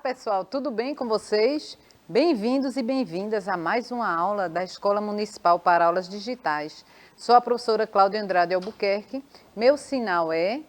pessoal, tudo bem com vocês? Bem-vindos e bem-vindas a mais uma aula da Escola Municipal para Aulas Digitais. Sou a professora Cláudia Andrade Albuquerque, meu sinal é...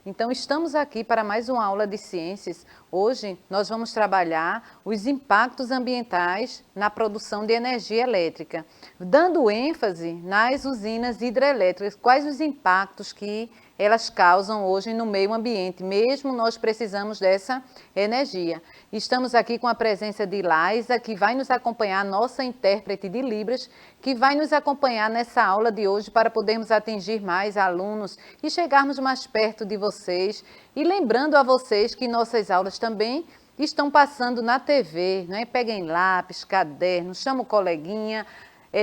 Então, estamos aqui para mais uma aula de ciências. Hoje, nós vamos trabalhar os impactos ambientais na produção de energia elétrica, dando ênfase nas usinas hidrelétricas. Quais os impactos que elas causam hoje no meio ambiente, mesmo nós precisamos dessa energia. Estamos aqui com a presença de Laisa, que vai nos acompanhar, nossa intérprete de Libras, que vai nos acompanhar nessa aula de hoje para podermos atingir mais alunos e chegarmos mais perto de vocês. E lembrando a vocês que nossas aulas também estão passando na TV, né? Peguem lápis, caderno, chama o coleguinha,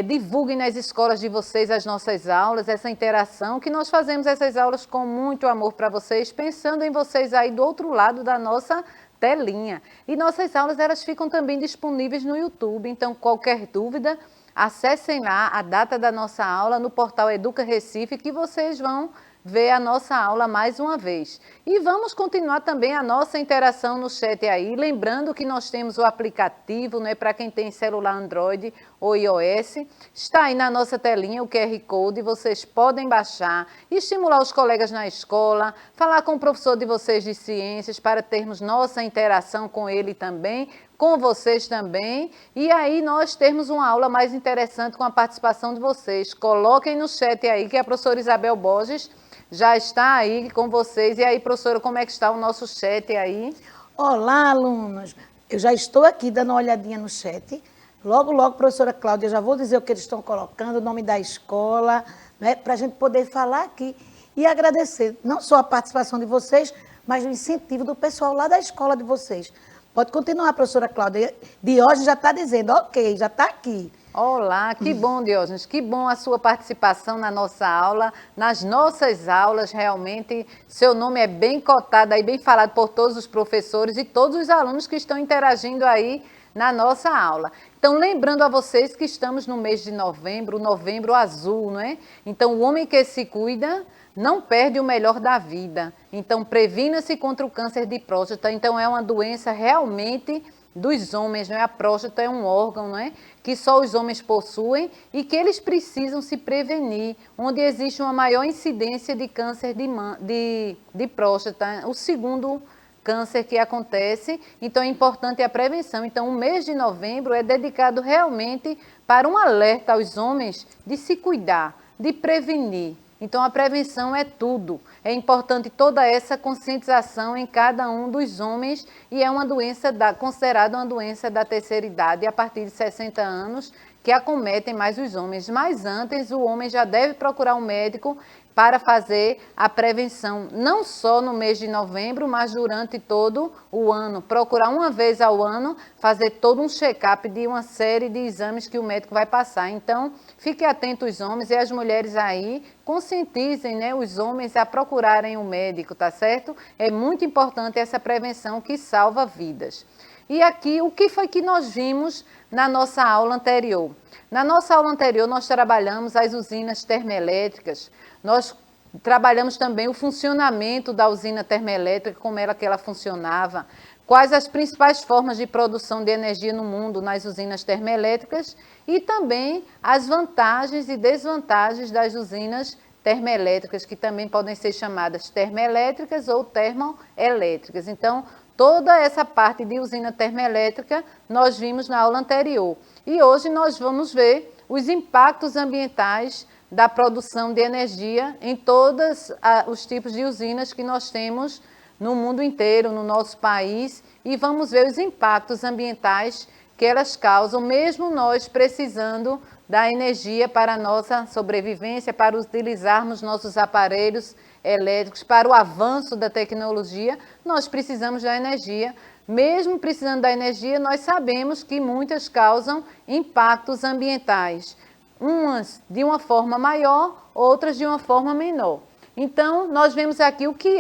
divulguem nas escolas de vocês as nossas aulas, essa interação, que nós fazemos essas aulas com muito amor para vocês, pensando em vocês aí do outro lado da nossa telinha. E nossas aulas, elas ficam também disponíveis no YouTube, então qualquer dúvida, acessem lá a data da nossa aula no portal Educa Recife, que vocês vão ver a nossa aula mais uma vez. E vamos continuar também a nossa interação no chat aí, lembrando que nós temos o aplicativo, né, para quem tem celular Android ou iOS, está aí na nossa telinha o QR Code, vocês podem baixar, estimular os colegas na escola, falar com o professor de vocês de ciências para termos nossa interação com ele também, com vocês também, e aí nós termos uma aula mais interessante com a participação de vocês. Coloquem no chat aí que a professora Isabel Borges já está aí com vocês. E aí, professora, como é que está o nosso chat aí? Olá, alunos. Eu já estou aqui dando uma olhadinha no chat. Logo, logo, professora Cláudia, já vou dizer o que eles estão colocando, o nome da escola, né, para a gente poder falar aqui e agradecer não só a participação de vocês, mas o incentivo do pessoal lá da escola de vocês. Pode continuar, professora Cláudia. Diógenes já está dizendo, ok, já está aqui. Olá, que bom, Diógenes, que bom a sua participação na nossa aula, nas nossas aulas, realmente, seu nome é bem cotado aí, bem falado por todos os professores e todos os alunos que estão interagindo aí na nossa aula. Então, lembrando a vocês que estamos no mês de novembro, novembro azul, não é? Então, o homem que se cuida não perde o melhor da vida. Então, previna-se contra o câncer de próstata. Então, é uma doença realmente dos homens, não é? A próstata é um órgão, não é? Que só os homens possuem e que eles precisam se prevenir, onde existe uma maior incidência de câncer de próstata, o segundo câncer que acontece, então é importante a prevenção. Então, o mês de novembro é dedicado realmente para um alerta aos homens de se cuidar, de prevenir. Então, a prevenção é tudo. É importante toda essa conscientização em cada um dos homens e é uma doença considerada uma doença da terceira idade, a partir de 60 anos, que acometem mais os homens. Mas antes, o homem já deve procurar um médico para fazer a prevenção, não só no mês de novembro, mas durante todo o ano. Procurar uma vez ao ano, fazer todo um check-up de uma série de exames que o médico vai passar. Então, fiquem atentos os homens e as mulheres aí, conscientizem, né, os homens a procurarem um médico, tá certo? É muito importante essa prevenção que salva vidas. E aqui, o que foi que nós vimos na nossa aula anterior? Na nossa aula anterior, nós trabalhamos as usinas termoelétricas, nós trabalhamos também o funcionamento da usina termoelétrica, como era que ela funcionava, quais as principais formas de produção de energia no mundo nas usinas termoelétricas e também as vantagens e desvantagens das usinas termoelétricas, que também podem ser chamadas termoelétricas ou termoelétricas. Então, toda essa parte de usina termoelétrica nós vimos na aula anterior. E hoje nós vamos ver os impactos ambientais da produção de energia em todos os tipos de usinas que nós temos no mundo inteiro, no nosso país, e vamos ver os impactos ambientais que elas causam, mesmo nós precisando da energia para a nossa sobrevivência, para utilizarmos nossos aparelhos elétricos, para o avanço da tecnologia, nós precisamos da energia. Mesmo precisando da energia, nós sabemos que muitas causam impactos ambientais. Umas de uma forma maior, outras de uma forma menor. Então, nós vemos aqui o que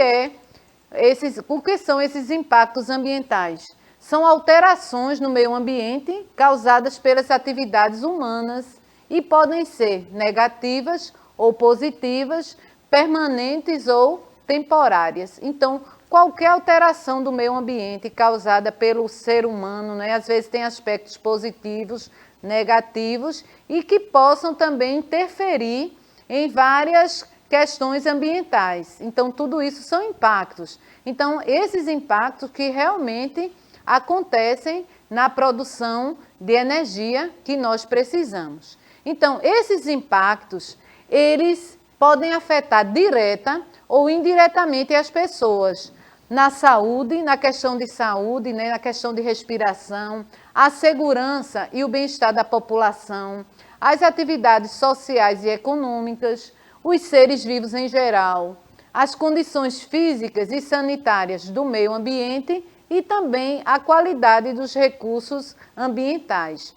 são esses impactos ambientais. São alterações no meio ambiente causadas pelas atividades humanas e podem ser negativas ou positivas, permanentes ou temporárias. Então, qualquer alteração do meio ambiente causada pelo ser humano, né? Às vezes tem aspectos positivos, negativos e que possam também interferir em várias questões ambientais. Então, tudo isso são impactos. Então, esses impactos que realmente acontecem na produção de energia que nós precisamos. Então, esses impactos, eles podem afetar direta ou indiretamente as pessoas na saúde, na questão de saúde, né, na questão de respiração, a segurança e o bem-estar da população, as atividades sociais e econômicas, os seres vivos em geral, as condições físicas e sanitárias do meio ambiente e também a qualidade dos recursos ambientais.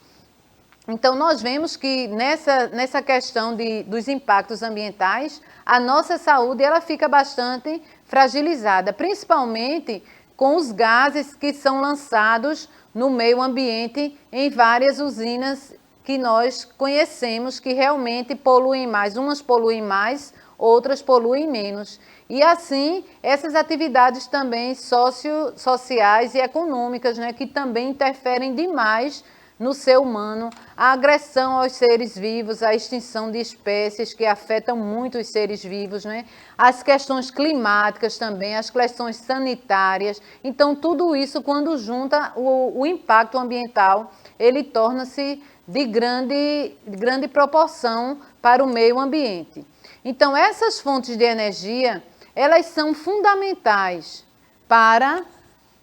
Então, nós vemos que nessa questão dos impactos ambientais, a nossa saúde ela fica bastante fragilizada, principalmente com os gases que são lançados no meio ambiente em várias usinas que nós conhecemos que realmente poluem mais. Umas poluem mais, outras poluem menos. E assim, essas atividades também sociais e econômicas, né, que também interferem demais no ser humano, a agressão aos seres vivos, a extinção de espécies que afetam muito os seres vivos, né? As questões climáticas também, as questões sanitárias. Então, tudo isso, quando junta o impacto ambiental, ele torna-se de grande proporção para o meio ambiente. Então, essas fontes de energia, elas são fundamentais para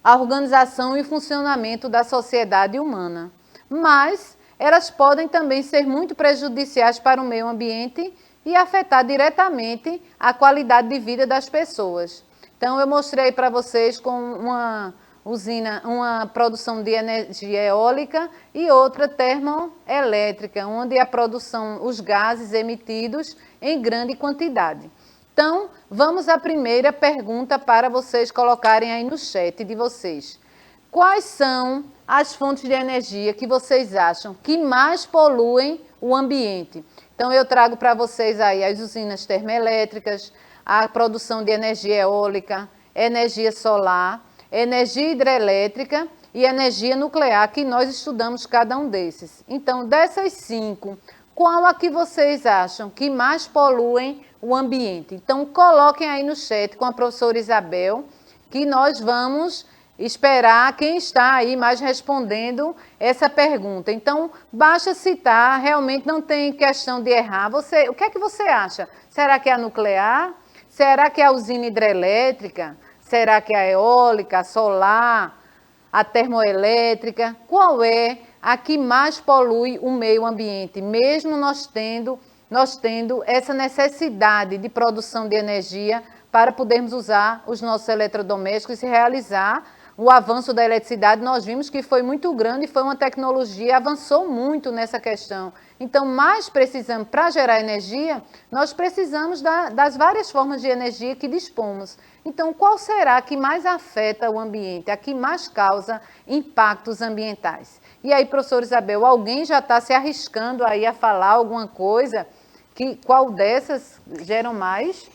a organização e funcionamento da sociedade humana. Mas elas podem também ser muito prejudiciais para o meio ambiente e afetar diretamente a qualidade de vida das pessoas. Então, eu mostrei para vocês com uma usina, uma produção de energia eólica e outra termoelétrica, onde a produção, os gases emitidos em grande quantidade. Então, vamos à primeira pergunta para vocês colocarem aí no chat de vocês. Quais são as fontes de energia que vocês acham que mais poluem o ambiente? Então, eu trago para vocês aí as usinas termoelétricas, a produção de energia eólica, energia solar, energia hidrelétrica e energia nuclear, que nós estudamos cada um desses. Então, dessas 5, qual a que vocês acham que mais poluem o ambiente? Então, coloquem aí no chat com a professora Isabel, que nós vamos esperar quem está aí mais respondendo essa pergunta. Então, basta citar, realmente não tem questão de errar. O que é que você acha? Será que é a nuclear? Será que é a usina hidrelétrica? Será que é a eólica, a solar, a termoelétrica? Qual é a que mais polui o meio ambiente, mesmo nós tendo essa necessidade de produção de energia para podermos usar os nossos eletrodomésticos e realizar o avanço da eletricidade? Nós vimos que foi muito grande, foi uma tecnologia, avançou muito nessa questão. Então, mais precisamos, para gerar energia, nós precisamos das várias formas de energia que dispomos. Então, qual será que mais afeta o ambiente, a que mais causa impactos ambientais? E aí, professora Isabel, alguém já está se arriscando aí a falar alguma coisa? Qual dessas geram mais?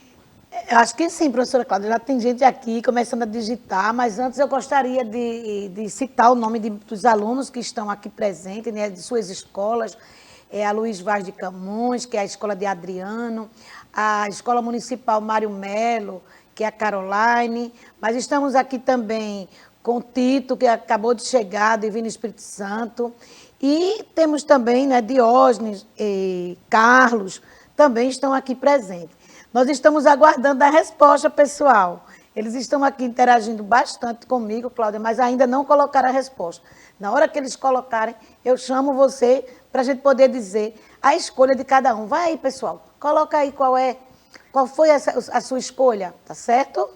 Eu acho que sim, professora Cláudia. Já tem gente aqui começando a digitar, mas antes eu gostaria de citar o nome dos alunos que estão aqui presentes, né, de suas escolas. A Luiz Vaz de Camões, que é a escola de Adriano, a Escola Municipal Mário Melo, que é a Caroline, mas estamos aqui também com o Tito, que acabou de chegar, do Divino Espírito Santo, e temos também, né, Diógenes e Carlos, também estão aqui presentes. Nós estamos aguardando a resposta, pessoal. Eles estão aqui interagindo bastante comigo, Cláudia, mas ainda não colocaram a resposta. Na hora que eles colocarem, eu chamo você para a gente poder dizer a escolha de cada um. Vai aí, pessoal, coloca aí qual foi a sua escolha, tá certo?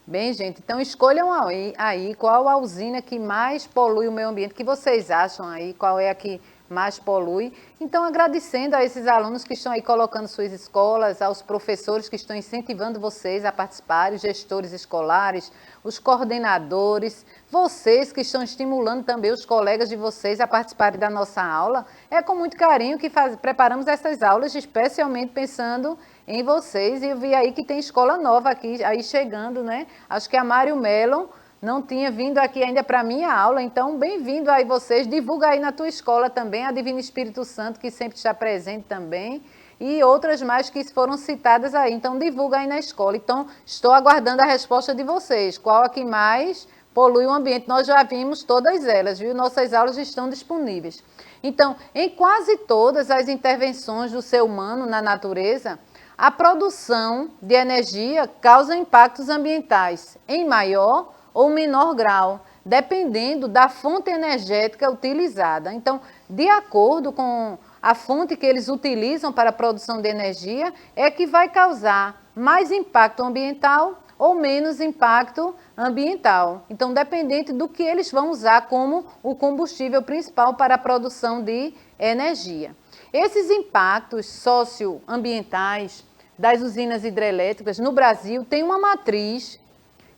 Bem, gente, então escolham aí qual a usina que mais polui o meio ambiente, que vocês acham aí, qual é a que mais polui. Então, agradecendo a esses alunos que estão aí colocando suas escolas, aos professores que estão incentivando vocês a participarem, os gestores escolares, os coordenadores, vocês que estão estimulando também os colegas de vocês a participarem da nossa aula. É com muito carinho que preparamos essas aulas, especialmente pensando em vocês. E eu vi aí que tem escola nova aqui, aí chegando, né? Acho que a Mário Melon não tinha vindo aqui ainda para a minha aula, então bem-vindo aí vocês, divulga aí na tua escola também, a Divino Espírito Santo, que sempre está presente também, e outras mais que foram citadas aí, então divulga aí na escola. Então, estou aguardando a resposta de vocês, qual a que mais polui o ambiente? Nós já vimos todas elas, viu? Nossas aulas estão disponíveis. Então, em quase todas as intervenções do ser humano na natureza, a produção de energia causa impactos ambientais, em maior ou menor grau, dependendo da fonte energética utilizada. Então, de acordo com a fonte que eles utilizam para a produção de energia, é que vai causar mais impacto ambiental ou menos impacto ambiental. Então, dependente do que eles vão usar como o combustível principal para a produção de energia. Esses impactos socioambientais das usinas hidrelétricas no Brasil têm uma matriz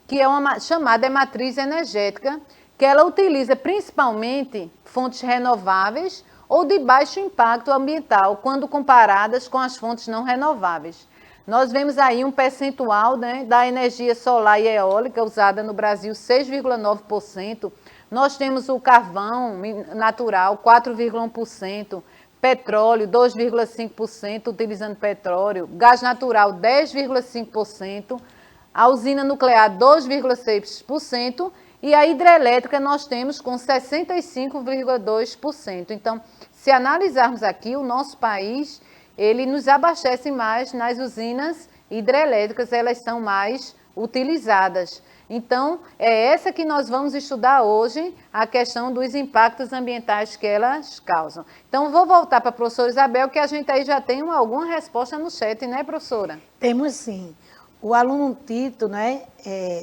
que é uma chamada matriz energética, que ela utiliza principalmente fontes renováveis ou de baixo impacto ambiental, quando comparadas com as fontes não renováveis. Nós vemos aí um percentual, né, da energia solar e eólica usada no Brasil, 6,9%. Nós temos o carvão natural, 4,1%. Petróleo, 2,5%, utilizando petróleo. Gás natural, 10,5%. A usina nuclear 2,6% e a hidrelétrica nós temos com 65,2%. Então, se analisarmos aqui, o nosso país, ele nos abastece mais nas usinas hidrelétricas, elas são mais utilizadas. Então, é essa que nós vamos estudar hoje, a questão dos impactos ambientais que elas causam. Então, vou voltar para a professora Isabel, que a gente aí já tem alguma resposta no chat, né, professora? Temos sim. O aluno Tito, né?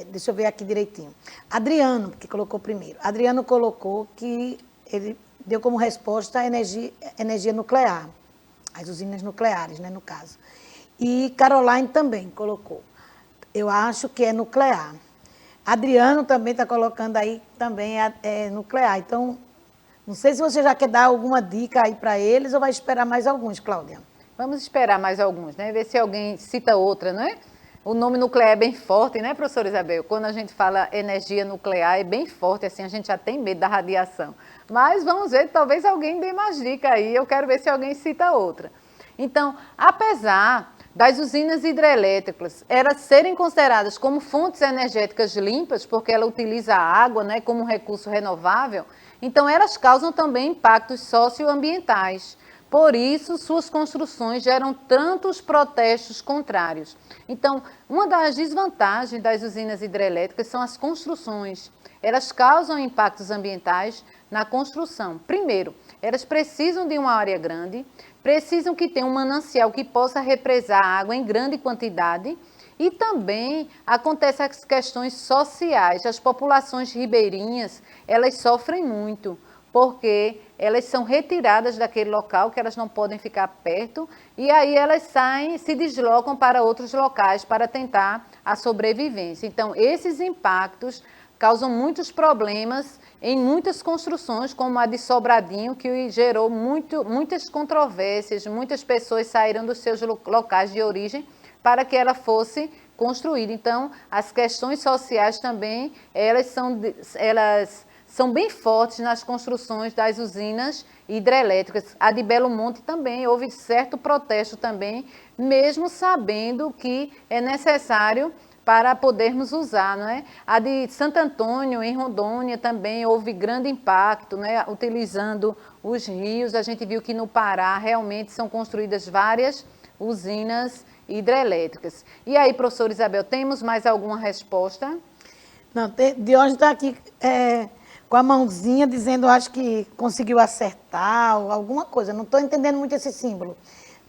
Deixa eu ver aqui direitinho. Adriano, que colocou primeiro. Adriano colocou que ele deu como resposta a energia nuclear, as usinas nucleares, né, no caso. E Caroline também colocou. Eu acho que é nuclear. Adriano também está colocando aí também é nuclear. Então, não sei se você já quer dar alguma dica aí para eles ou vai esperar mais alguns, Cláudia. Vamos esperar mais alguns, né? Ver se alguém cita outra, não é? O nome nuclear é bem forte, né, professora Isabel? Quando a gente fala energia nuclear, é bem forte, assim, a gente já tem medo da radiação. Mas vamos ver, talvez alguém dê mais dica aí, eu quero ver se alguém cita outra. Então, apesar das usinas hidrelétricas elas serem consideradas como fontes energéticas limpas, porque ela utiliza a água, né, como recurso renovável, então elas causam também impactos socioambientais. Por isso, suas construções geram tantos protestos contrários. Então, uma das desvantagens das usinas hidrelétricas são as construções. Elas causam impactos ambientais na construção. Primeiro, elas precisam de uma área grande, precisam que tenha um manancial que possa represar água em grande quantidade e também acontecem as questões sociais. As populações ribeirinhas, elas sofrem muito, porque elas são retiradas daquele local, que elas não podem ficar perto, e aí elas saem, se deslocam para outros locais para tentar a sobrevivência. Então, esses impactos causam muitos problemas em muitas construções, como a de Sobradinho, que gerou muitas controvérsias, muitas pessoas saíram dos seus locais de origem para que ela fosse construída. Então, as questões sociais também, elas são bem fortes nas construções das usinas hidrelétricas. A de Belo Monte também, houve certo protesto também, mesmo sabendo que é necessário para podermos usar, não é? A de Santo Antônio, em Rondônia, também houve grande impacto, né? Utilizando os rios. A gente viu que no Pará realmente são construídas várias usinas hidrelétricas. E aí, professora Isabel, temos mais alguma resposta? Não, Diógenes está aqui com a mãozinha dizendo, acho que conseguiu acertar ou alguma coisa. Não estou entendendo muito esse símbolo.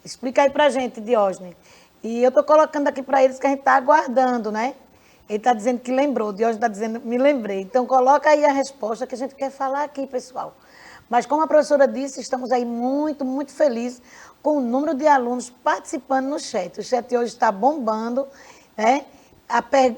Explica aí para a gente, Diógenes. E eu estou colocando aqui para eles que a gente está aguardando, né? Ele está dizendo que lembrou, o Diógenes está dizendo, me lembrei. Então, coloca aí a resposta que a gente quer falar aqui, pessoal. Mas como a professora disse, estamos aí muito, muito felizes com o número de alunos participando no chat. O chat hoje está bombando, né?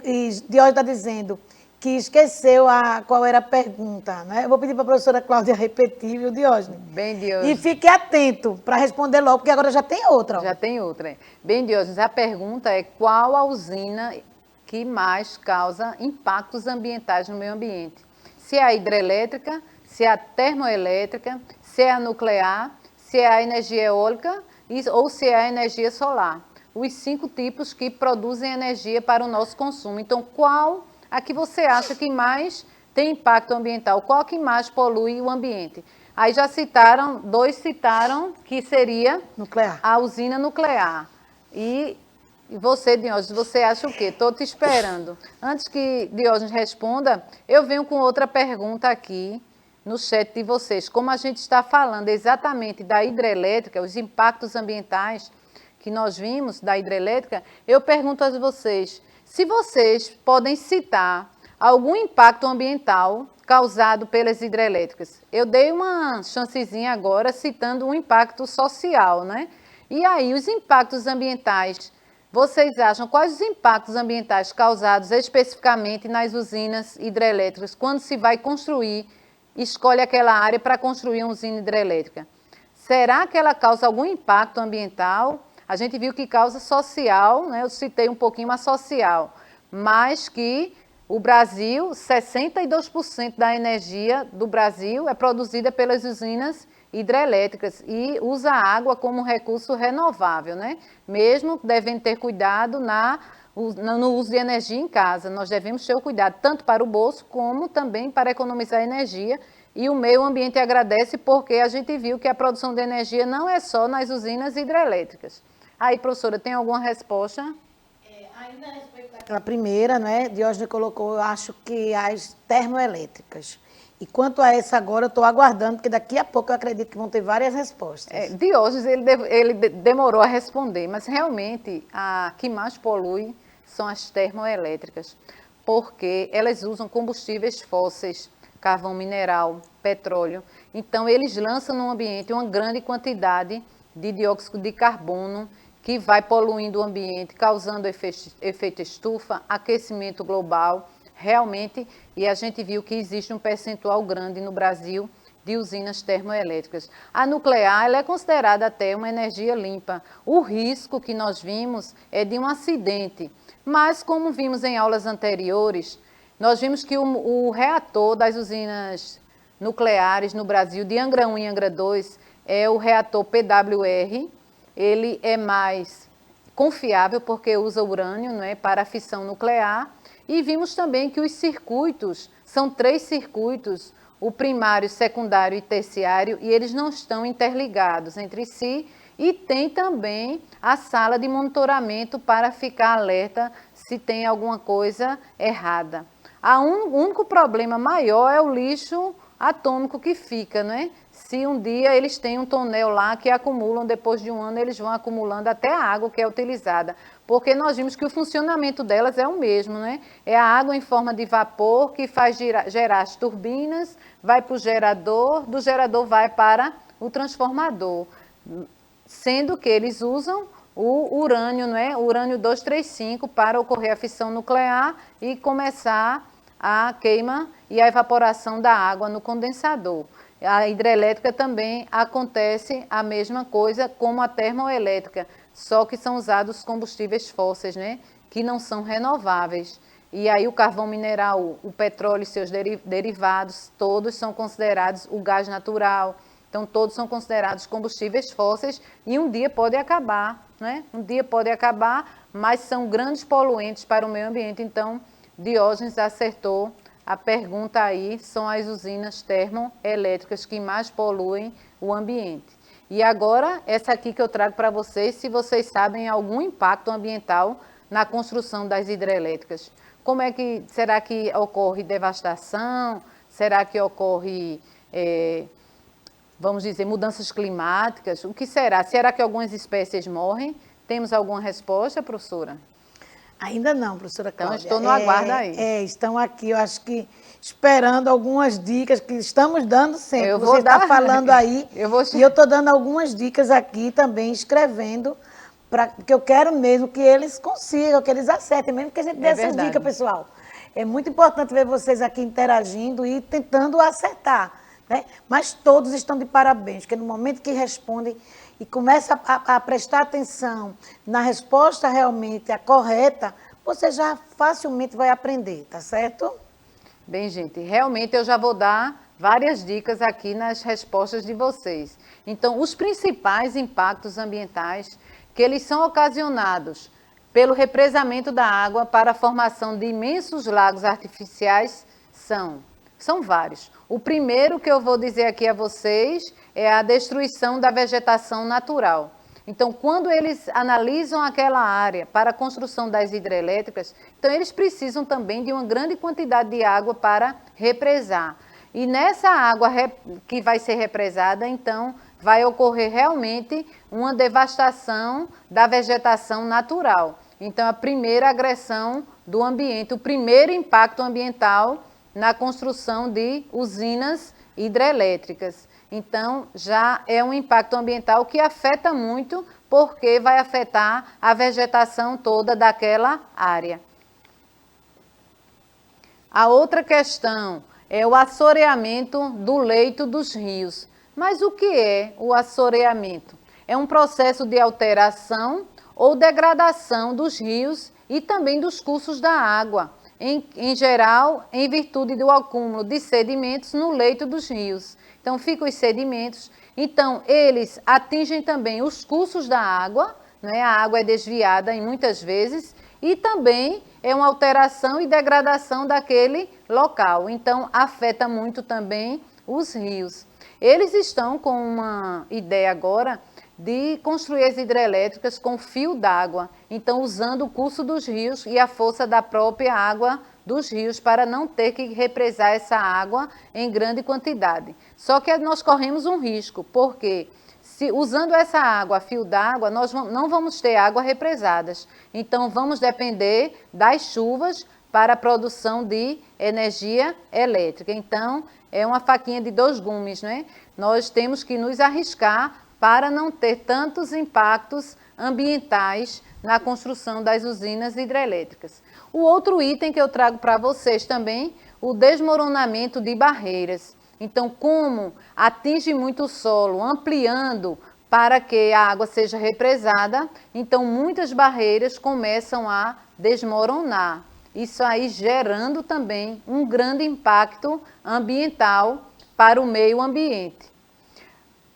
E Diógenes está dizendo que esqueceu qual era a pergunta, né? Eu vou pedir para a professora Cláudia repetir, viu, Diógenes? Bem, E Diógenes. fique atento para responder logo, porque agora já tem outra. Já tem outra. Bem, Diógenes, a pergunta é qual a usina que mais causa impactos ambientais no meio ambiente? Se é a hidrelétrica, se é a termoelétrica, se é a nuclear, se é a energia eólica ou se é a energia solar. Os 5 tipos que produzem energia para o nosso consumo. Então, qual a que você acha que mais tem impacto ambiental? Qual que mais polui o ambiente? Aí já citaram, 2 citaram que seria Nuclear. a usina nuclear. E você, Diógenes, você acha o quê? Estou te esperando. Antes que Diógenes responda, eu venho com outra pergunta aqui no chat de vocês. Como a gente está falando exatamente da hidrelétrica, os impactos ambientais que nós vimos da hidrelétrica, eu pergunto a vocês, se vocês podem citar algum impacto ambiental causado pelas hidrelétricas. Eu dei uma chancezinha agora citando um impacto social, né? E aí, os impactos ambientais, vocês acham quais os impactos ambientais causados especificamente nas usinas hidrelétricas, quando se vai construir, escolhe aquela área para construir uma usina hidrelétrica? Será que ela causa algum impacto ambiental? A gente viu que causa social, né? Eu citei um pouquinho a social, mas que o Brasil, 62% da energia do Brasil é produzida pelas usinas hidrelétricas e usa a água como um recurso renovável, né? Mesmo devendo ter cuidado no uso de energia em casa. Nós devemos ter o cuidado tanto para o bolso como também para economizar energia. E o meio ambiente agradece porque a gente viu que a produção de energia não é só nas usinas hidrelétricas. Aí, professora, tem alguma resposta? Ainda a respeito daquela primeira, né? Diógenes colocou, eu acho que as termoelétricas. E quanto a essa agora, eu estou aguardando, porque daqui a pouco eu acredito que vão ter várias respostas. Diógenes, ele demorou a responder, mas realmente a que mais polui são as termoelétricas, porque elas usam combustíveis fósseis, carvão mineral, petróleo. Então, eles lançam no ambiente uma grande quantidade de dióxido de carbono que vai poluindo o ambiente, causando efeito estufa, aquecimento global, realmente, e a gente viu que existe um percentual grande no Brasil de usinas termoelétricas. A nuclear, ela é considerada até uma energia limpa. O risco que nós vimos é de um acidente, mas como vimos em aulas anteriores, nós vimos que o reator das usinas nucleares no Brasil, de Angra 1 e Angra 2, é o reator PWR. Ele é mais confiável porque usa urânio, não é, para a fissão nuclear. E vimos também que os circuitos, são 3 circuitos, o primário, secundário e terciário, e eles não estão interligados entre si. E tem também a sala de monitoramento para ficar alerta se tem alguma coisa errada. O único problema maior é o lixo atômico que fica, né? Se um dia eles têm um tonel lá que acumulam, depois de um ano eles vão acumulando até a água que é utilizada. Porque nós vimos que o funcionamento delas é o mesmo, né? É a água em forma de vapor que faz gerar as turbinas, vai para o gerador, do gerador vai para o transformador. Sendo que eles usam o urânio, não é? O urânio 235 para ocorrer a fissão nuclear e começar a queima e a evaporação da água no condensador. A hidrelétrica também acontece a mesma coisa como a termoelétrica, só que são usados combustíveis fósseis, né? Que não são renováveis. E aí o carvão mineral, o petróleo e seus derivados, todos são considerados o gás natural. Então, todos são considerados combustíveis fósseis e um dia pode acabar, né? Um dia pode acabar, mas são grandes poluentes para o meio ambiente. Então, Diógenes acertou a pergunta aí, são as usinas termoelétricas que mais poluem o ambiente. E agora, essa aqui que eu trago para vocês, se vocês sabem algum impacto ambiental na construção das hidrelétricas. Como é que, será que ocorre devastação? Será que ocorre, vamos dizer, mudanças climáticas? O que será? Será que algumas espécies morrem? Temos alguma resposta, professora? Ainda não, professora Cláudia. Então, estou no aguardo aí. Estão aqui, eu acho que esperando algumas dicas que estamos dando sempre. Eu Você vou está dar- falando aí E e eu estou dando algumas dicas aqui também, escrevendo, porque eu quero mesmo que eles consigam, que eles acertem, mesmo que a gente dê essas verdade. dicas, pessoal. É muito importante ver vocês aqui interagindo e tentando acertar, né? Mas todos estão de parabéns, porque no momento que respondem e começa a prestar atenção na resposta realmente a correta, você já facilmente vai aprender, tá certo? Bem, gente, realmente eu já vou dar várias dicas aqui nas respostas de vocês. Então, os principais impactos ambientais que eles são ocasionados pelo represamento da água para a formação de imensos lagos artificiais são vários. O primeiro que eu vou dizer aqui a vocês é a destruição da vegetação natural. Então, quando eles analisam aquela área para a construção das hidrelétricas, então eles precisam também de uma grande quantidade de água para represar. E nessa água que vai ser represada, então, vai ocorrer realmente uma devastação da vegetação natural. Então, a primeira agressão do ambiente, o primeiro impacto ambiental na construção de usinas hidrelétricas. Então, já é um impacto ambiental que afeta muito, porque vai afetar a vegetação toda daquela área. A outra questão é o assoreamento do leito dos rios. Mas o que é o assoreamento? É um processo de alteração ou degradação dos rios e também dos cursos da água, em geral, em virtude do acúmulo de sedimentos no leito dos rios. Então, ficam os sedimentos. Então, eles atingem também os cursos da água, né? A água é desviada em muitas vezes, e também é uma alteração e degradação daquele local. Então, afeta muito também os rios. Eles estão com uma ideia agora de construir as hidrelétricas com fio d'água, então usando o curso dos rios e a força da própria água dos rios para não ter que represar essa água em grande quantidade. Só que nós corremos um risco, porque usando essa água, fio d'água, nós não vamos ter água represadas. Então vamos depender das chuvas para a produção de energia elétrica. Então é uma faquinha de dois gumes, né? Nós temos que nos arriscar para não ter tantos impactos ambientais na construção das usinas hidrelétricas. O outro item que eu trago para vocês também, o desmoronamento de barreiras. Então, como atinge muito o solo, ampliando para que a água seja represada, então muitas barreiras começam a desmoronar. Isso aí gerando também um grande impacto ambiental para o meio ambiente.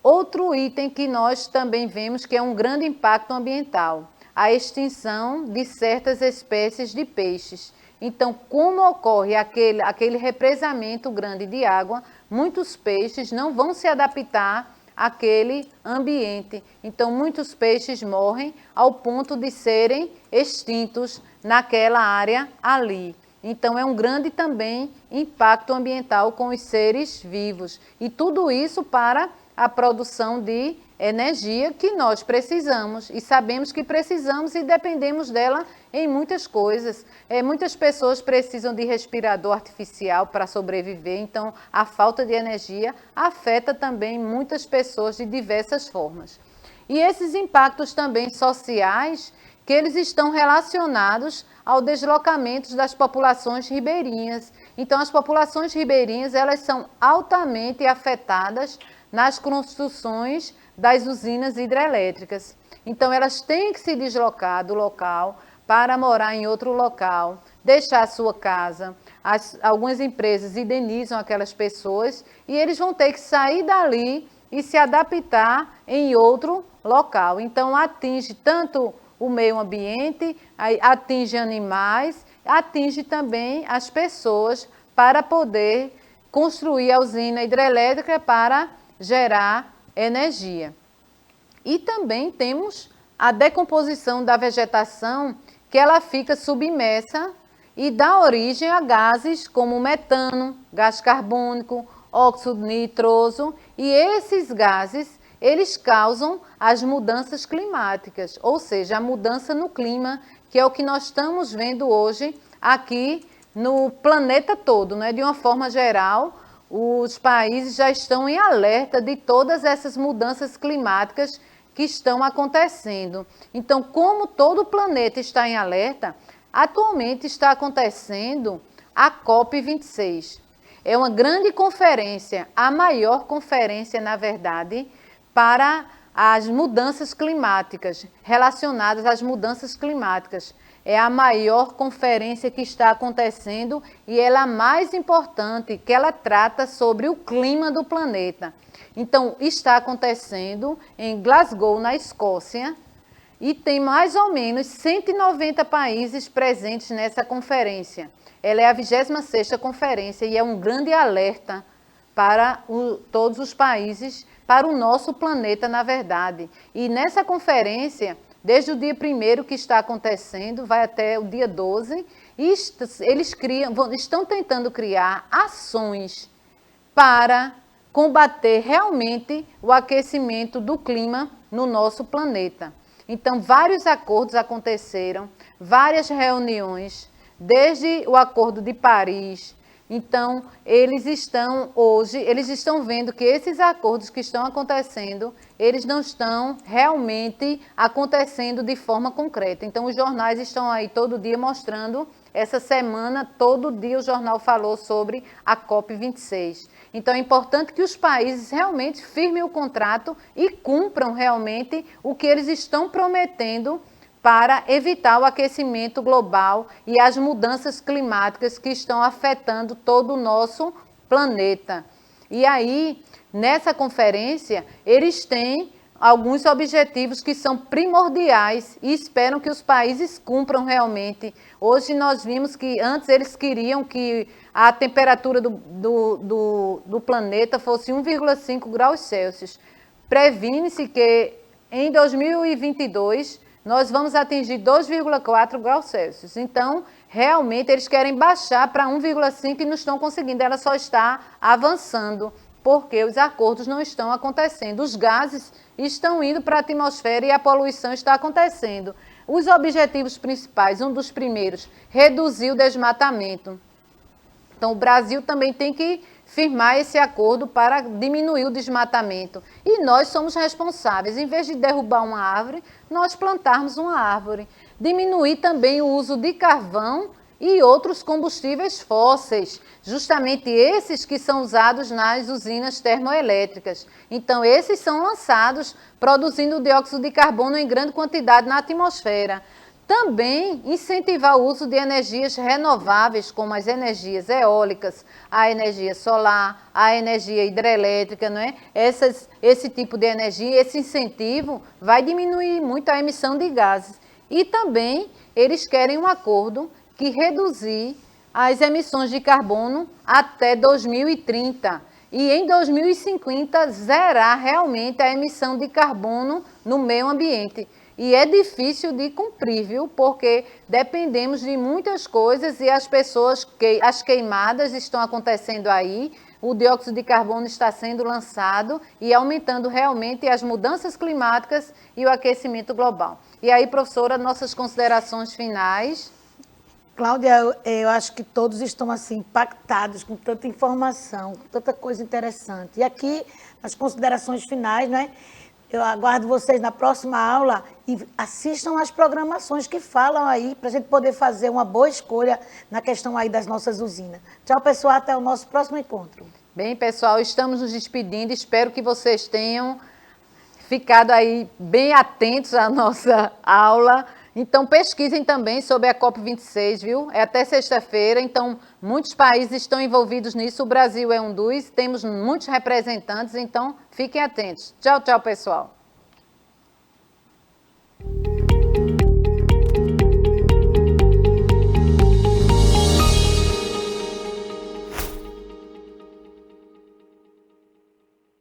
Outro item que nós também vemos que é um grande impacto ambiental, a extinção de certas espécies de peixes. Então, como ocorre aquele represamento grande de água, muitos peixes não vão se adaptar àquele ambiente. Então, muitos peixes morrem ao ponto de serem extintos naquela área ali. Então, é um grande também impacto ambiental com os seres vivos. E tudo isso para a produção de energia que nós precisamos e sabemos que precisamos e dependemos dela em muitas coisas. Muitas pessoas precisam de respirador artificial para sobreviver, então a falta de energia afeta também muitas pessoas de diversas formas. E esses impactos também sociais, que eles estão relacionados ao deslocamento das populações ribeirinhas. Então as populações ribeirinhas, elas são altamente afetadas nas construções das usinas hidrelétricas. Então, elas têm que se deslocar do local para morar em outro local, deixar a sua casa. Algumas empresas indenizam aquelas pessoas e eles vão ter que sair dali e se adaptar em outro local. Então, atinge tanto o meio ambiente, atinge animais, atinge também as pessoas para poder construir a usina hidrelétrica para gerar energia. E também temos a decomposição da vegetação, que ela fica submersa e dá origem a gases como metano, gás carbônico, óxido nitroso, e esses gases, eles causam as mudanças climáticas, ou seja, a mudança no clima, que é o que nós estamos vendo hoje aqui no planeta todo, né? De uma forma geral, os países já estão em alerta de todas essas mudanças climáticas que estão acontecendo. Então, como todo o planeta está em alerta, atualmente está acontecendo a COP26. É uma grande conferência, a maior conferência, na verdade, para as mudanças climáticas, relacionadas às mudanças climáticas. É a maior conferência que está acontecendo e ela é a mais importante, que ela trata sobre o clima do planeta. Então, está acontecendo em Glasgow, na Escócia, e tem mais ou menos 190 países presentes nessa conferência. Ela é a 26ª conferência e é um grande alerta para todos os países, para o nosso planeta, na verdade. E nessa conferência, desde o dia 1º que está acontecendo, vai até o dia 12, e eles estão tentando criar ações para combater realmente o aquecimento do clima no nosso planeta. Então, vários acordos aconteceram, várias reuniões, desde o Acordo de Paris. Então, eles estão vendo que esses acordos que estão acontecendo, eles não estão realmente acontecendo de forma concreta. Então, os jornais estão aí todo dia mostrando, essa semana, todo dia o jornal falou sobre a COP26. Então, é importante que os países realmente firmem o contrato e cumpram realmente o que eles estão prometendo para evitar o aquecimento global e as mudanças climáticas que estão afetando todo o nosso planeta. E aí, nessa conferência, eles têm alguns objetivos que são primordiais e esperam que os países cumpram realmente. Hoje nós vimos que antes eles queriam que a temperatura do planeta fosse 1,5 graus Celsius. Previne-se que em 2022 nós vamos atingir 2,4 graus Celsius. Então, realmente, eles querem baixar para 1,5 e não estão conseguindo. Ela só está avançando, porque os acordos não estão acontecendo. Os gases estão indo para a atmosfera e a poluição está acontecendo. Os objetivos principais, um dos primeiros, reduzir o desmatamento. Então, o Brasil também tem que firmar esse acordo para diminuir o desmatamento. E nós somos responsáveis, em vez de derrubar uma árvore, nós plantarmos uma árvore. Diminuir também o uso de carvão e outros combustíveis fósseis, justamente esses que são usados nas usinas termoelétricas. Então, esses são lançados produzindo dióxido de carbono em grande quantidade na atmosfera. Também incentivar o uso de energias renováveis, como as energias eólicas, a energia solar, a energia hidrelétrica, não é? Esse tipo de energia, esse incentivo vai diminuir muito a emissão de gases. E também eles querem um acordo que reduzir as emissões de carbono até 2030. E em 2050 zerar realmente a emissão de carbono no meio ambiente. E é difícil de cumprir, viu? Porque dependemos de muitas coisas e as queimadas estão acontecendo aí, o dióxido de carbono está sendo lançado e aumentando realmente as mudanças climáticas e o aquecimento global. E aí, professora, nossas considerações finais. Cláudia, eu acho que todos estão assim impactados com tanta informação, com tanta coisa interessante. E aqui, as considerações finais, né? Eu aguardo vocês na próxima aula e assistam às programações que falam aí, para a gente poder fazer uma boa escolha na questão aí das nossas usinas. Tchau, pessoal, até o nosso próximo encontro. Bem, pessoal, estamos nos despedindo, espero que vocês tenham ficado aí bem atentos à nossa aula. Então, pesquisem também sobre a COP26, viu? É até sexta-feira, então muitos países estão envolvidos nisso, o Brasil é um dos, temos muitos representantes, então fiquem atentos. Tchau, tchau, pessoal.